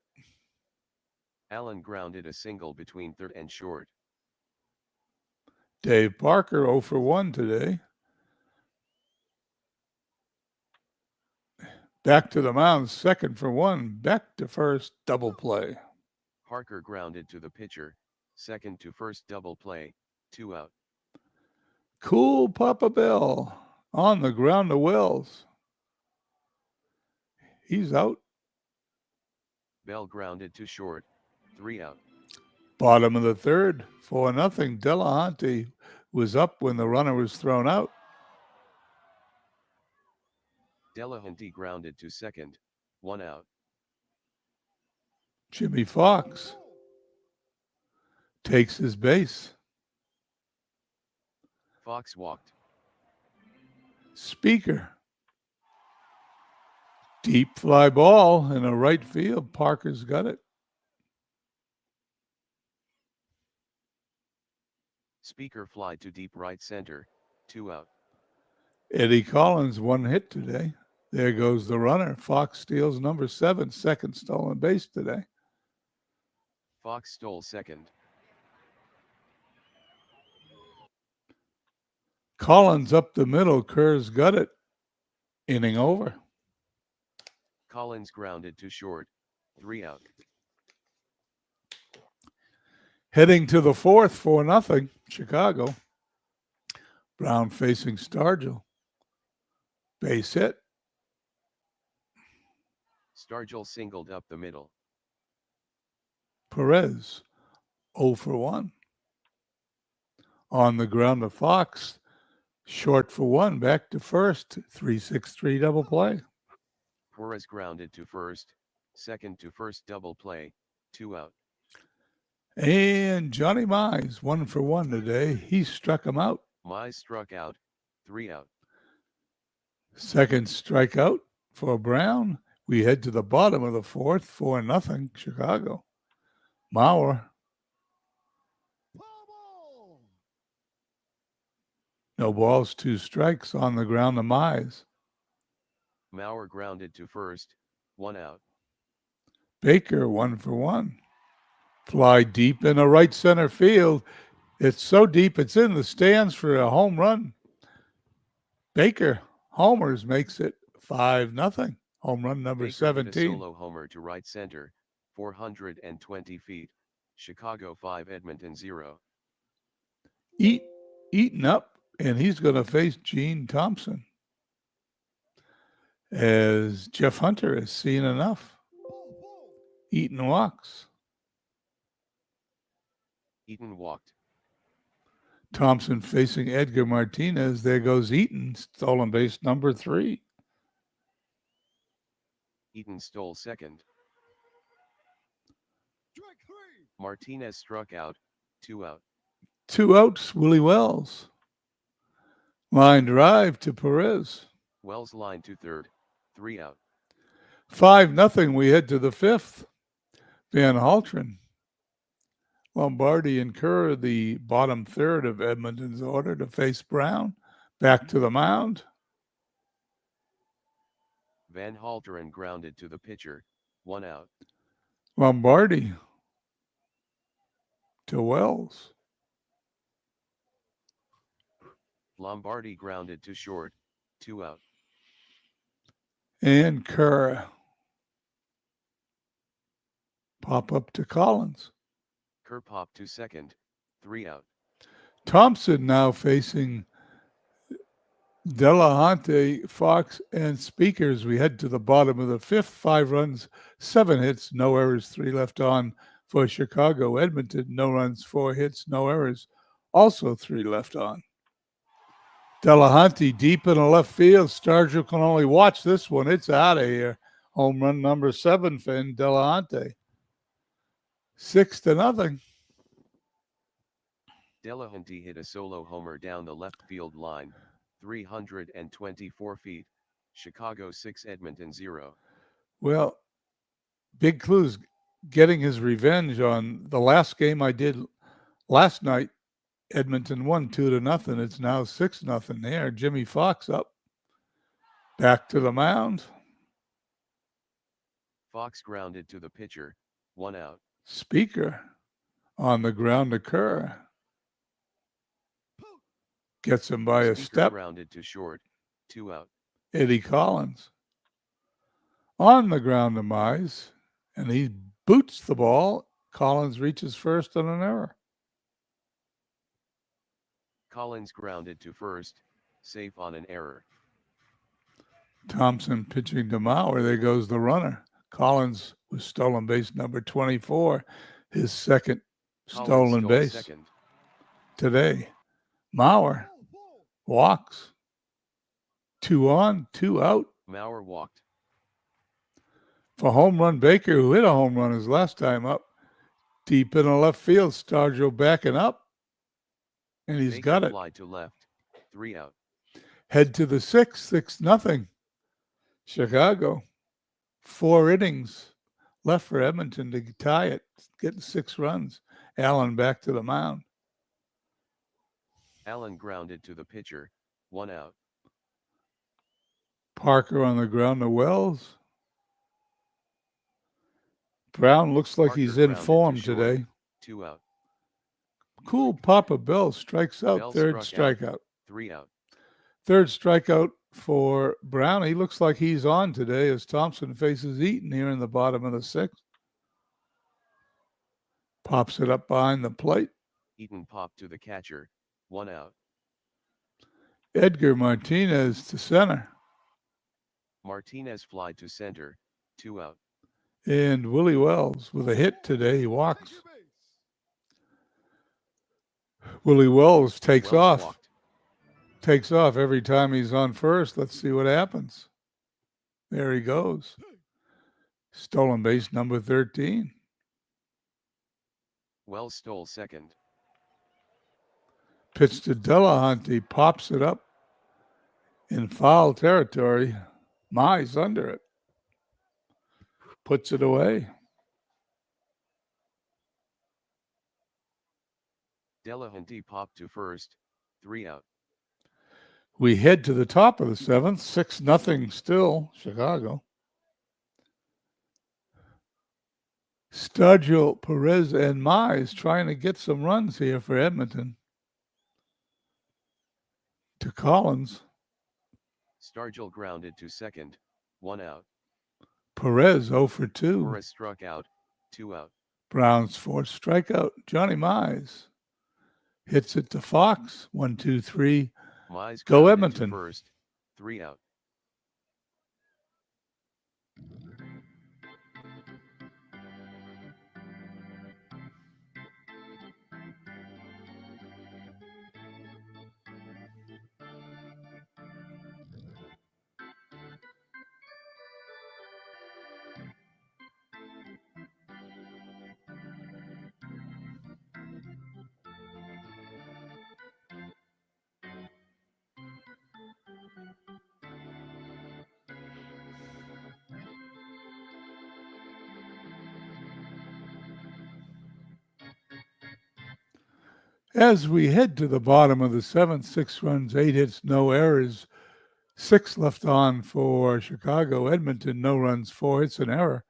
Allen grounded a single between third and short. Dave Parker 0 for 1 today. Back to the mound, second for 1. Back to first, double play. Parker grounded to the pitcher, second to first, double play, 2 out. Cool Papa Bell on the ground to Wells. He's out. Bell grounded to short, 3 out. Bottom of the third, 4-0. Delahunty was up when the runner was thrown out. Delahunty grounded to second, 1 out. Jimmy Fox takes his base. Fox walked. Speaker. Deep fly ball in a right field. Parker's got it. Speaker fly to deep right center, 2 out. Eddie Collins, 1 hit today. There goes the runner. Fox steals number 7, second stolen base today. Fox stole second. Collins up the middle. Kerr's got it. Inning over. Collins grounded to short, 3 out. Heading to the fourth, 4-0. Chicago. Brown facing Stargell. Base hit. Stargell singled up the middle. Perez, 0 for 1. On the ground to Fox. Short for 1. Back to first. 3-6-3 double play. Perez grounded to first, second to first, double play, 2 out. And Johnny Mize, 1 for 1 today. He struck him out. Mize struck out, 3 out. Second strikeout for Brown. We head to the bottom of the fourth, 4-0 Chicago. Mauer. No balls, 2 strikes on the ground to Mize. Mauer grounded to first, 1 out. Baker, 1 for 1. Fly deep in the right center field. It's so deep, it's in the stands for a home run. Baker homers, makes it 5-0. Home run number Baker 17. hit a solo homer to right center, 420 feet. Chicago 5, Edmonton 0. Eaten up, and he's going to face Gene Thompson, as Jeff Hunter has seen enough. Eaton walks. Eaton walked. Thompson facing Edgar Martinez. There goes Eaton, stolen base number 3. Eaton stole second. Martinez struck out, 2 out. 2 outs, Willie Wells. Line drive to Perez. Wells line to third, 3 out. 5-0. We head to the 5th. Van Haltren. Lombardi and Kerr, the bottom third of Edmonton's order, to face Brown. Back to the mound. Van Halteren grounded to the pitcher, 1 out. Lombardi to Wells. Lombardi grounded to short, 2 out. And Kerr. Pop up to Collins. Kerr popped to second, 3 out. Thompson now facing Delahunty, Fox, and Speakers. We head to the bottom of the 5th. 5 runs, 7 hits, no errors, 3 left on for Chicago. Edmonton, no runs, 4 hits, no errors, also 3 left on. Delahunty deep in the left field. Stargell can only watch this one. It's out of here. Home run number 7 for Delahunty. 6-0. Delahunty hit a solo homer down the left field line, 324 feet. Chicago 6, Edmonton 0. Well, Big Clue's getting his revenge on the last game I did last night. Edmonton won 2-0. It's now 6-0 there. Jimmy Fox up. Back to the mound. Fox grounded to the pitcher, 1 out. Speaker on the ground to Kerr. Gets him by a Speaker step. grounded to short, 2 out. Eddie Collins on the ground to Mize, and he boots the ball. Collins reaches first on an error. Collins grounded to first, safe on an error. Thompson pitching to Mauer. There goes the runner. Collins was stolen base number 24, his second stolen base second. Today. Mauer walks. 2 on, 2 out. Mauer walked. For home run Baker, who hit a home run his last time up. Deep in the left field, Stargell backing up. And he's Baker got it. Fly to left, 3 out. Head to the 6th, 6-0. Chicago. 4 innings left for Edmonton to tie it, getting 6 runs. Allen back to the mound. Allen grounded to the pitcher, 1 out. Parker on the ground to Wells. Brown looks like Parker he's in grounded form to short, today. 2 out. Cool Papa Bell strikes out. Bell Third struck strikeout. 3 out. Third strikeout for Brown. He looks like he's on today as Thompson faces Eaton here in the bottom of the 6th. Pops it up behind the plate. Eaton popped to the catcher, 1 out. Edgar Martinez to center. Martinez fly to center, 2 out. And Willie Wells with a hit today. He walks. Willie Wells takes off. Walked. Takes off every time he's on first. Let's see what happens. There he goes. Stolen base number 13. Wells stole second. Pitch to Delahunty. Pops it up in foul territory. Mize under it. Puts it away. Delahunty popped to first, 3 out. We head to the top of the 7th. 6-0 still, Chicago. Stargell, Perez, and Mize trying to get some runs here for Edmonton. To Collins. Stargell grounded to second, 1 out. Perez 0 for 2. Perez struck out, 2 out. Brown's 4th strikeout. Johnny Mize hits it to Fox. 1, 2, 3. Mize Go grounded Edmonton. to first, 3 out. As we head to the bottom of the seventh, 6 runs, 8 hits, no errors, 6 left on for Chicago. Edmonton, no runs, 4 hits, an error,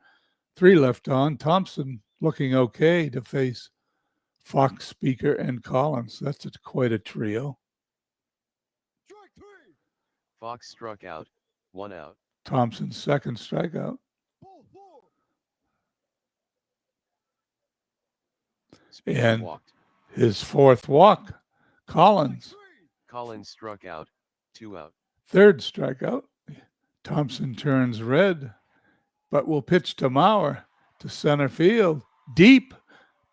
3 left on. Thompson looking okay to face Fox, Speaker, and Collins. That's quite a trio. Fox struck out, 1 out. Thompson's second strikeout. Speaker And walked. his fourth walk. Collins, Collins struck out, 2 out. third strikeout. Thompson turns red, but will pitch to Mauer to center field. Deep,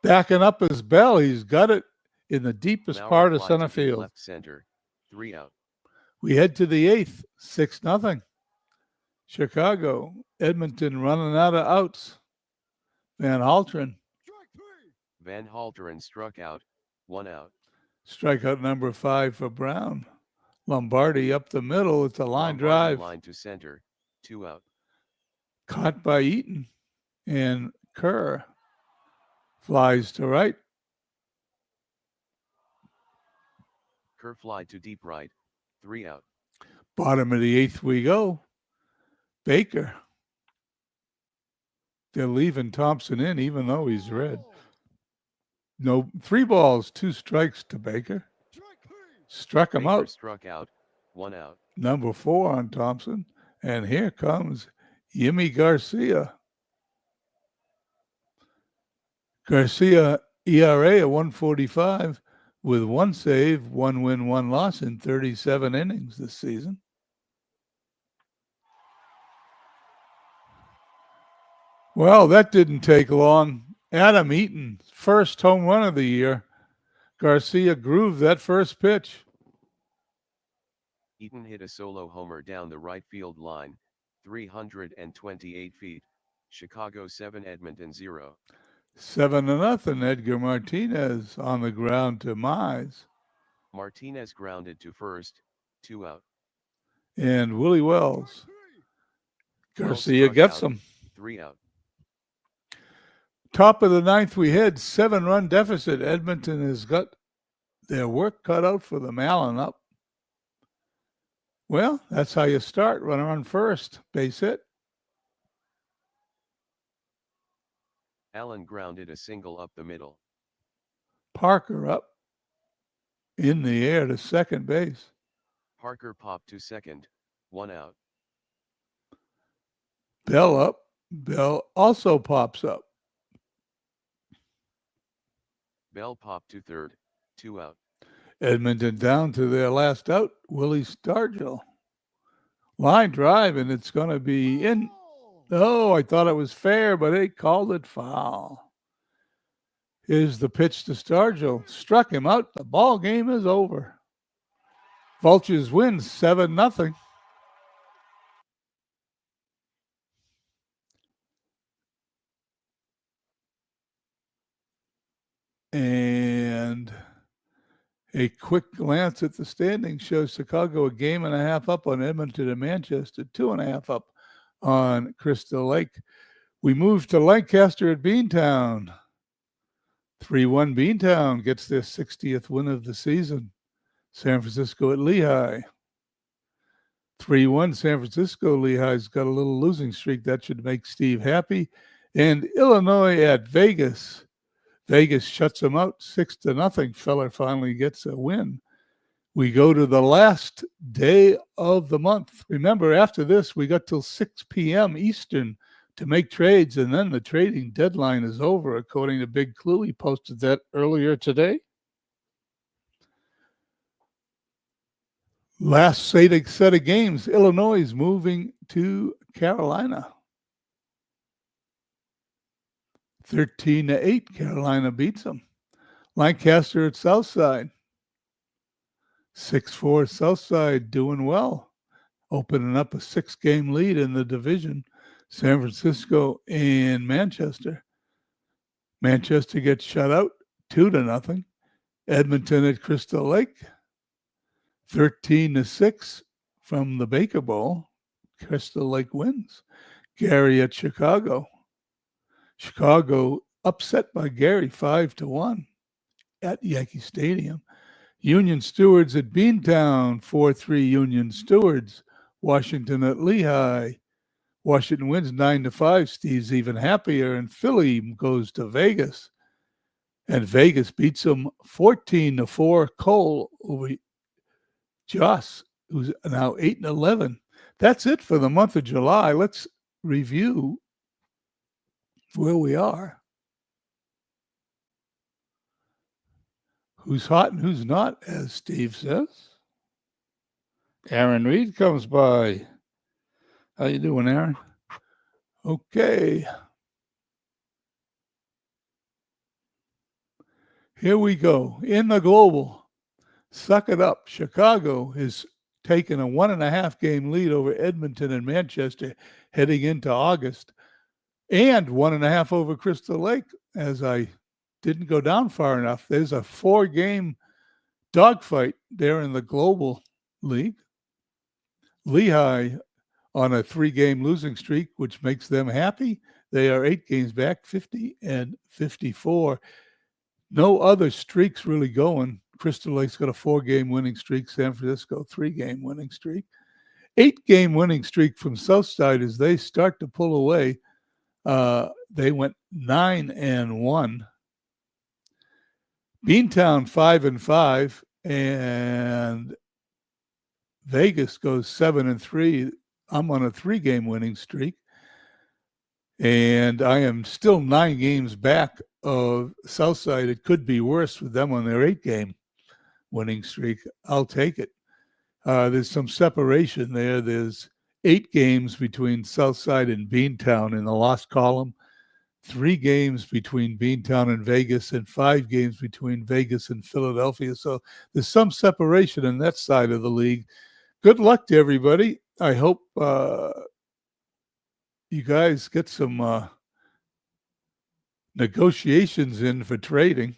backing up his bell. He's got it in the deepest Mauer part of fly center to deep field. left center, 3 out. We head to the eighth, 6-0. Chicago, Edmonton running out of outs. Van Halteren, Van Halteren struck out, 1 out. strikeout number 5 for Brown. Lombardi up the middle. It's a line Lombardi drive. line to center, 2 out. Caught by Eaton. And Kerr flies to right. Kerr fly to deep right, 3 out. Bottom of the eighth we go. Baker. They're leaving Thompson in even though he's red. No, 3 balls, 2 strikes to Baker. Struck him Baker out. struck out, 1 out. Number 4 on Thompson. And here comes Yimi Garcia. Garcia ERA at 145 with 1 save, 1 win, 1 loss in 37 innings this season. Well, that didn't take long. Adam Eaton, first home run of the year. Garcia grooved that first pitch. Eaton hit a solo homer down the right field line, 328 feet. Chicago 7, Edmonton 0. 7-0. Edgar Martinez on the ground to Mize. Martinez grounded to first, 2 out. And Willie Wells. Wells Garcia struck gets out, him. 3 out. Top of the ninth, we had 7-run deficit. Edmonton has got their work cut out for them. Allen up. Well, that's how you start. Runner on first. Base hit. Allen grounded a single up the middle. Parker up. In the air to second base. Parker popped to second, 1 out. Bell up. Bell also pops up. Bell popped to third, 2 out. Edmonton down to their last out. Willie Stargell. Line drive, and it's going to be in. Oh, I thought it was fair, but they called it foul. Here's the pitch to Stargell. Struck him out. The ball game is over. Vultures win 7-0. And a quick glance at the standings shows Chicago a game and a half up on Edmonton and Manchester, 2.5 up on Crystal Lake. We move to Lancaster at Beantown. 3-1 Beantown gets their 60th win of the season. San Francisco at Lehigh. 3-1 San Francisco. Lehigh's got a little losing streak. That should make Steve happy. And Illinois at Vegas. Vegas shuts them out 6-0. Feller finally gets a win. We go to the last day of the month. Remember, after this, we got till 6 p.m. Eastern to make trades, and then the trading deadline is over, according to Big Clue. He posted that earlier today. Last set of games, Illinois is moving to Carolina. 13-8, Carolina beats them. Lancaster at Southside. 6-4 Southside doing well, opening up a 6-game lead in the division. San Francisco and Manchester. Manchester gets shut out 2-0. Edmonton at Crystal Lake. 13-6 from the Baker Bowl. Crystal Lake wins. Gary at Chicago. Chicago upset by Gary 5-1. at Yankee Stadium. Union Stewards at Beantown, 4-3 Union Stewards. Washington at Lehigh. Washington wins 9-5. Steve's even happier, and Philly goes to Vegas. And Vegas beats them 14-4. Cole over Joss, who's now 8-11. That's it for the month of July. Let's review where we are. Who's hot and who's not, as Steve says. Aaron Reed comes by. How you doing, Aaron? Okay. Here we go. In the global, suck it up. Chicago is taking a 1.5 game lead over Edmonton and Manchester heading into August, and 1.5 over Crystal Lake. As I didn't go down far enough, there's a 4-game dogfight there in the global league. Lehigh on a 3-game losing streak, which makes them happy. They are 8 games back, 50-54. No other streaks really going. Crystal Lake's got a 4-game winning streak. San Francisco, 3-game winning streak. 8-game winning streak from Southside as they start to pull away. They went 9-1. Beantown 5-5, and Vegas goes 7-3. I'm on a 3-game winning streak, and I am still 9 games back of Southside. It could be worse with them on their 8-game winning streak. I'll take it. There's some separation there. There's 8 games between Southside and Beantown in the loss column, 3 games between Beantown and Vegas, and 5 games between Vegas and Philadelphia. So there's some separation in that side of the league. Good luck to everybody. I hope you guys get some negotiations in for trading.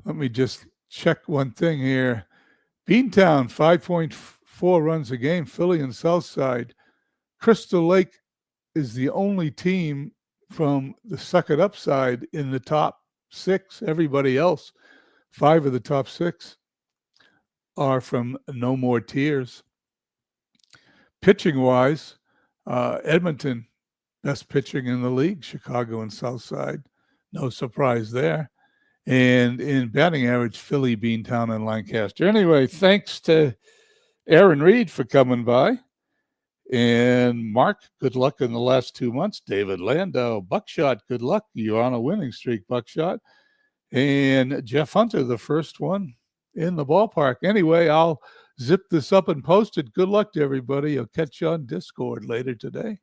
Let me just check one thing here. Beantown, 5.4 runs a game. Philly and Southside. Crystal Lake is the only team from the Suck It Up side in the top 6. Everybody else, 5 of the top 6, are from No More Tears. Pitching-wise, Edmonton, best pitching in the league. Chicago and Southside, no surprise there. And in batting average, Philly, Beantown, and Lancaster. Anyway, thanks to Aaron Reed for coming by. And Mark, good luck in the last 2 months. David Landau, Buckshot, good luck. You're on a winning streak, Buckshot. And Jeff Hunter, the first one in the ballpark. Anyway, I'll zip this up and post it. Good luck to everybody. I'll catch you on Discord later today.